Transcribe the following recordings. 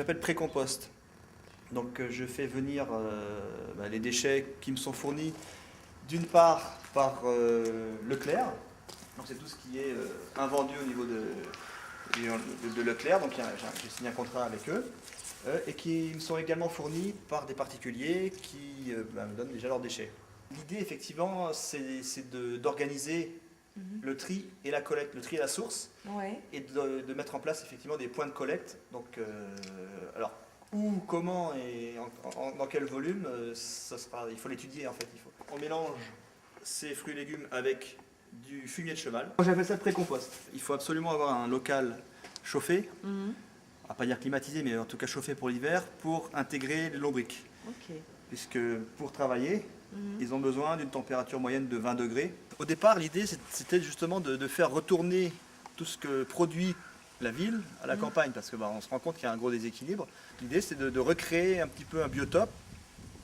j'appelle pré-compost. Donc je fais venir les déchets qui me sont fournis d'une part par Leclerc, donc c'est tout ce qui est invendu au niveau de Leclerc, donc j'ai signé un contrat avec eux, et qui me sont également fournis par des particuliers qui me donnent déjà leurs déchets. L'idée effectivement c'est d'organiser le tri et la collecte, le tri à la source, Ouais. et de mettre en place effectivement des points de collecte. Donc, alors, où, comment et dans quel volume, il faut l'étudier en fait. On mélange ces fruits et légumes avec du fumier de cheval. J'appelle ça le pré-compost. Il faut absolument avoir un local chauffé, on va pas dire climatisé, mais en tout cas chauffé pour l'hiver, pour intégrer les lombrics. Ok. Puisque pour travailler, ils ont besoin d'une température moyenne de 20 degrés. Au départ, l'idée, c'était justement de faire retourner tout ce que produit la ville à la campagne, parce que on se rend compte qu'il y a un gros déséquilibre. L'idée, c'est de recréer un petit peu un biotope,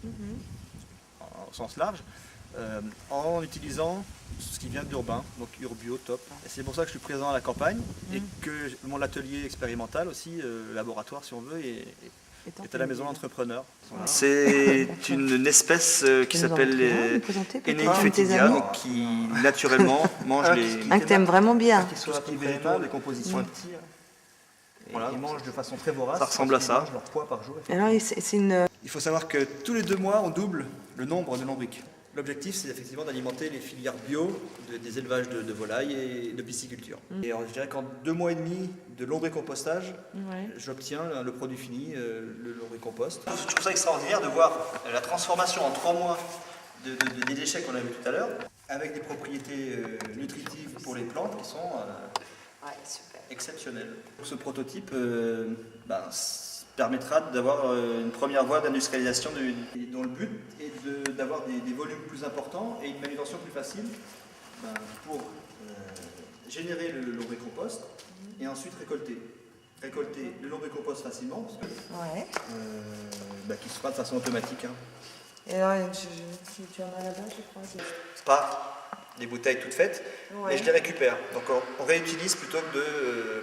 au sens large, en utilisant ce qui vient de l'urbain, donc Urbio-Top. Et c'est pour ça que je suis présent à la campagne, et que mon atelier expérimental aussi, laboratoire si on veut, est à la maison d'entrepreneurs. C'est une espèce qui s'appelle Eneifetidia, qui naturellement mange les... Un que t'aimes vraiment bien. Tout ce qui est des compositions petits. Voilà, ils mangent de façon très vorace. Ça ressemble à ça. Ils mangent leur poids par jour. Alors, c'est une... Il faut savoir que tous les 2 mois, on double le nombre de lombrics. L'objectif, c'est effectivement d'alimenter les filières bio des élevages de volailles et de pisciculture. Et alors, je dirais qu'en 2 mois et demi de lombricompostage, j'obtiens le produit fini, le lombricompost. Je trouve ça extraordinaire de voir la transformation en 3 mois des déchets qu'on a vu tout à l'heure, avec des propriétés nutritives pour les plantes qui sont exceptionnelles. Ce prototype permettra d'avoir une première voie d'industrialisation dont le but est d'avoir des volumes plus importants et une manutention plus facile pour générer le lombricompost et ensuite récolter le lombricompost facilement, parce que, qui se fera de façon automatique. Et alors, tu en as là-bas, je crois. C'est pas des bouteilles toutes faites, mais je les récupère. Donc on réutilise plutôt que de